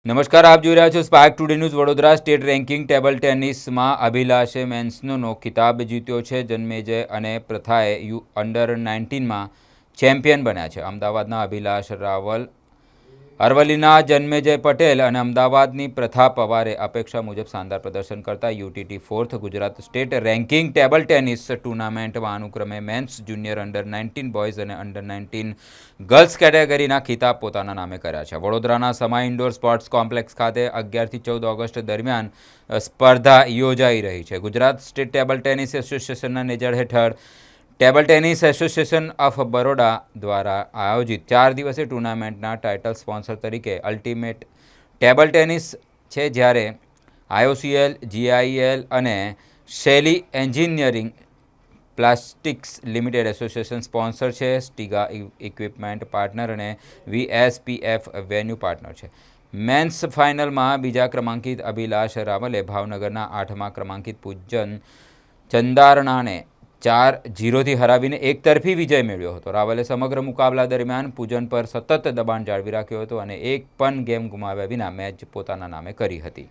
નમસ્કાર, આપ જોઈ રહ્યા છો spark today news Vadodara. State ranking table ટેનિસમાં અભિલાષે મેન્સનો ખિતાબ જીત્યો છે. જન્મેજય અને પ્રથાએ અંડર-19માં ચેમ્પિયન બન્યા છે. અમદાવાદના અભિલાષ રાવલ, અરવલ્લીના જન્મેજય પટેલ અને અમદાવાદની પ્રથા પવારે અપેક્ષા મુજબ શાનદાર પ્રદર્શન કરતા UTT fourth Gujarat state ranking table tennis ટુર્નામેન્ટમાં અનુક્રમે મેન્સ, જુનિયર, અંડર-19 બોયઝ અને અંડર-19 ગર્લ્સ કેટેગરીના ખિતાબ પોતાના નામે કર્યા છે. વડોદરાના સમા ઇન્ડોર સ્પોર્ટ્સ કોમ્પ્લેક્સ ખાતે 11થી 14 ઓગસ્ટ દરમિયાન સ્પર્ધા યોજાઈ રહી છે. ગુજરાત સ્ટેટ ટેબલ ટેનિસ એસોસિએશનના નેજા હેઠળ table tennis association of Baroda દ્વારા આયોજિત 4 દિવસીય ટુર્નામેન્ટના ટાઇટલ સ્પોન્સર તરીકે અલ્ટિમેટ ટેબલ ટેનિસ છે, જ્યારે આઈઓસીએલ, જીઆઈએલ અને શૈલી engineering plastics limited association sponsor છે. સ્ટીગા ઇક્વિપમેન્ટ પાર્ટનર અને વીએસપીએફ વેન્યુ પાર્ટનર છે. મેન્સ ફાઇનલમાં બીજા ક્રમાંકિત અભિલાષ રાવલે ભાવનગરના 8મા ક્રમાંકિત પૂજન ચંદારણાને 4-0થી હરાવીને એકતરફી વિજય મેળવ્યો હતો. રાવલે સમગ્ર મુકાબલા દરમિયાન પૂજન પર સતત દબાણ જાળવી રાખ્યો હતો અને એક પણ ગેમ ગુમાવ્યા વિના મેચ પોતાના નામે કરી હતી.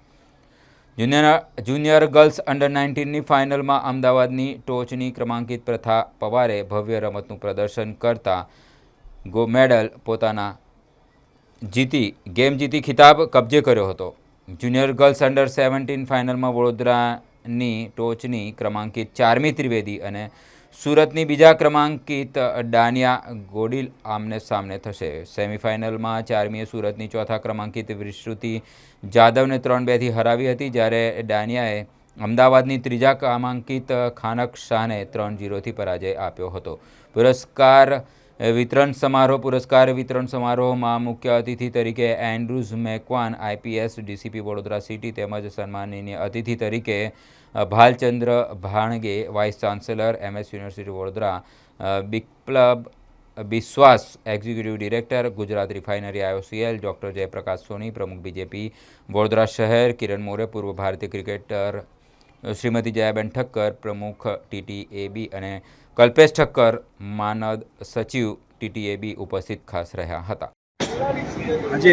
જુનિયર ગર્લ્સ અંડર-19ની ફાઇનલમાં અમદાવાદની ટોચની ક્રમાંકિત પ્રથા પવારે ભવ્ય રમતનું પ્રદર્શન કરતા મેડલ પોતાના જીતી ખિતાબ કબજે કર્યો હતો. જુનિયર ગર્લ્સ અંડર-17 ફાઇનલમાં વડોદરાની ટોચની ક્રમાંકિત 4મી ત્રિવેદી અને સુરતની બીજા ક્રમાંકિત ડાનિયા ગોડિલ આમને સામને થશે. સેમિફાઇનલમાં 4મીએ સુરતની ચોથા ક્રમાંકિત વિશ્રુતિ જાદવને 3-2થી હરાવી હતી, જ્યારે ડાનિયાએ અમદાવાદની ત્રીજા ક્રમાંકિત ખાનક શાહને 3-0થી પરાજય આપ્યો હતો. પુરસ્કાર વિતરણ સમારોહમાં મુખ્ય અતિથિ તરીકે Andrews Macwan, IPS DCP Vadodara city, તેમજ સન્માનનીય અતિથિ તરીકે Bhalchandra Bhange, vice chancellor MS university Vadodara, Biplab Biswas, executive director Gujarat refinery IOCL, doctor Jayprakash Soni, પ્રમુખ બીજેપી વડોદરા શહેર, કિરણ મોરે, પૂર્વ ભારતીય ક્રિકેટર શ્રીમતી જયાબેન ઠક્કર, પ્રમુખ ટીટીએબી અને કલ્પેશ ઠક્કર, માનદ સચિવ ટીટીએબી ઉપસ્થિત ખાસ રહ્યા હતા. આજે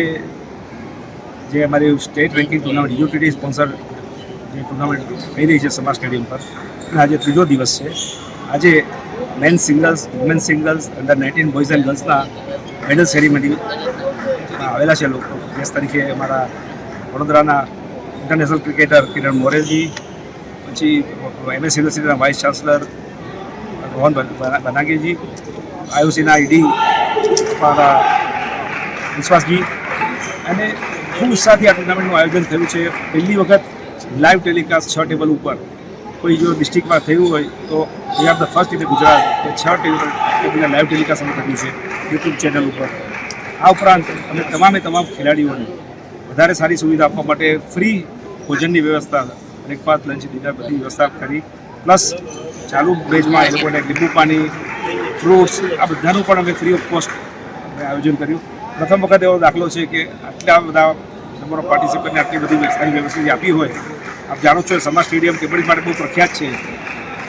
જે અમારી state ranking tournament UTT sponsor જે ટુર્નામેન્ટ થઈ રહી છે સમા સ્ટેડિયમ પર, આજે ત્રીજો દિવસ છે. આજે men's singles, women's singles, under nineteen boys and ગર્લ્સના મેડલ સેરેમની આવેલા છે લોકો. ગેસ્ટ તરીકે અમારા વડોદરાના ઇન્ટરનેશનલ ક્રિકેટર કિરણ મોરેજી, પછી એમએસ યુનિવર્સિટીના વાઇસ ચાન્સલર રોહન બનાગેજી, આઈઓસીના ઈડી અમારા વિશ્વાસજી, અને ખૂબ ઉત્સાહથી આ ટુર્નામેન્ટનું આયોજન થયું છે. પહેલી વખત લાઈવ ટેલિકાસ્ટ 6 ટેબલ ઉપર કોઈ જો ડિસ્ટ્રિક્ટમાં થયું હોય તો we are the first in Gujarat કે 6 ટેબલના લાઈવ ટેલિકાસ્ટ અમે કર્યું છે યુટ્યુબ ચેનલ ઉપર. આ ઉપરાંત અમે તમામ ખેલાડીઓને વધારે સારી સુવિધા આપવા માટે ફ્રી ભોજનની વ્યવસ્થા, બ્રેકફાસ્ટ, લંચ, ડિનર બધી વ્યવસ્થા કરી. પ્લસ ચાલુ બેચમાં એ લોકોને લીંબુ પાણી, ફ્રૂટ્સ આ બધાનું પણ અમે ફ્રી ઓફ કોસ્ટ આયોજન કર્યું. પ્રથમ વખત એવો દાખલો છે કે આટલા બધા નંબર ઓફ પાર્ટિસિપન્ટને આટલી બધી સારી વ્યવસ્થા આપી હોય. આપ જાણો છો સમા સ્ટેડિયમ ટેબલ માટે બહુ પ્રખ્યાત છે.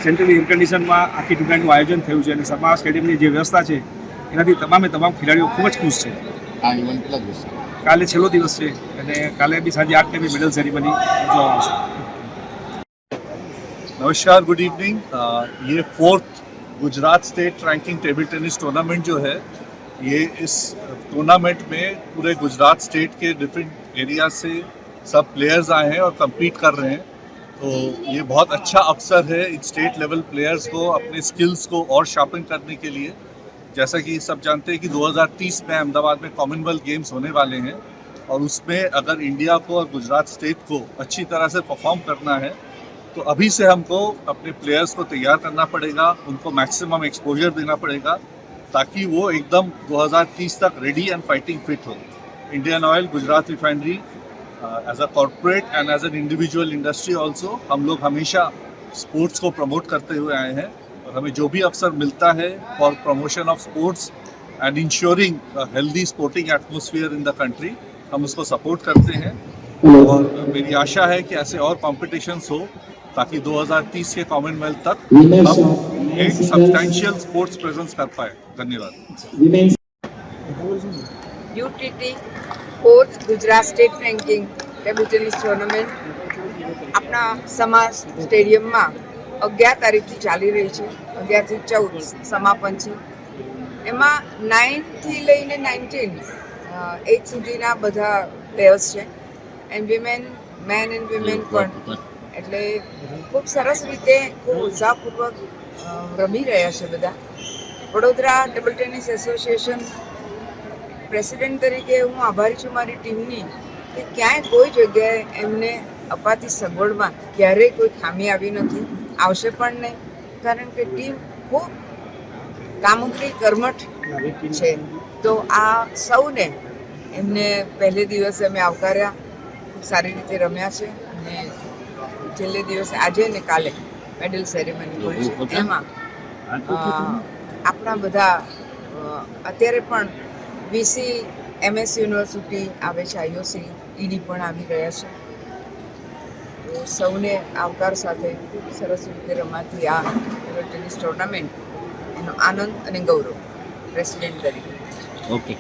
સેન્ટ્રલ એર કન્ડિશનમાં આખી ટુર્નામેન્ટનું આયોજન થયું છે અને સમા સ્ટેડિયમની જે વ્યવસ્થા છે એનાથી તમામ ખેલાડીઓ ખૂબ જ ખુશ છે. કાલે છેલ્લો દિવસ છે અને કાલે બી સાંજે 8 વાગે મેડલ સેરેમની જોવા આવશે. नमस्कार, गुड इवनिंग. ये 4th Gujarat state ranking table tennis tournament जो है, ये इस टूर्नामेंट में पूरे गुजरात स्टेट के डिफरेंट एरिया से सब प्लेयर्स आए हैं और compete कर रहे हैं. तो ये बहुत अच्छा अवसर है इन स्टेट लेवल प्लेयर्स को अपने स्किल्स को और शार्पन करने के लिए. जैसा कि सब जानते हैं कि 2030 में अहमदाबाद में कॉमनवेल्थ गेम्स होने वाले हैं और उसमें अगर इंडिया को और गुजरात स्टेट को अच्छी तरह से परफॉर्म करना है तो अभी से हमको अपने प्लेयर्स को तैयार करना पड़ेगा, उनको मैक्सिमम एक्सपोजर देना पड़ेगा ताकि वो एकदम 2030 तक रेडी एंड फाइटिंग फिट हो. Indian Oil, Gujarat refinery as a corporate and as an individual industry also हम लोग हमेशा स्पोर्ट्स को प्रमोट करते हुए आए हैं और हमें जो भी अवसर मिलता है for promotion of sports and ensuring healthy sporting atmosphere in the country हम उसको सपोर्ट करते हैं. और मेरी आशा है कि ऐसे और कॉम्पिटिशन्स हो ताकि 2030 के कॉमनवेल्थ तक हम एक सब्सटैंशियल स्पोर्ट्स प्रेजेंस कर पाए. धन्यवाद. UTT 4th Gujarat state ranking table tennis tournament આપણા સમા સ્ટેડિયમમાં 11 તારીખથી ચાલી રહી છે. 11 થી 14 સમાપન છે. એમાં 9 થી લઈને 19 8 સુધીના બધા પ્લેયર્સ છે and women men and women પણ. એટલે ખૂબ સરસ રીતે ખૂબ ઉત્સાહપૂર્વક રમી રહ્યા છે બધા. Vadodara table tennis association president તરીકે હું આભારી છું મારી ટીમની કે ક્યાંય કોઈ જગ્યાએ એમને અપાતી સગવડમાં ક્યારેય કોઈ ખામી આવી નથી, આવશે પણ નહીં, કારણ કે ટીમ ખૂબ કામગીરી કર્મઠ છે. તો આ સૌને એમને પહેલે દિવસે અમે આવકાર્યા, ખૂબ સારી રીતે રમ્યા છે અને છેલ્લે દિવસે આજે ને કાલે મેડલ સેરેમની હોય છે. એમાં આપણા બધા અત્યારે પણ વીસી MS યુનિવર્સિટી આવે છે, IOC ED પણ આવી રહ્યા છે. તો સૌને આવકાર સાથે ખૂબ સરસ રીતે રમાતી આ ટેબલ ટેનિસ ટુર્નામેન્ટ એનો આનંદ અને ગૌરવ પ્રેસિડેન્ટ તરીકે. ઓકે.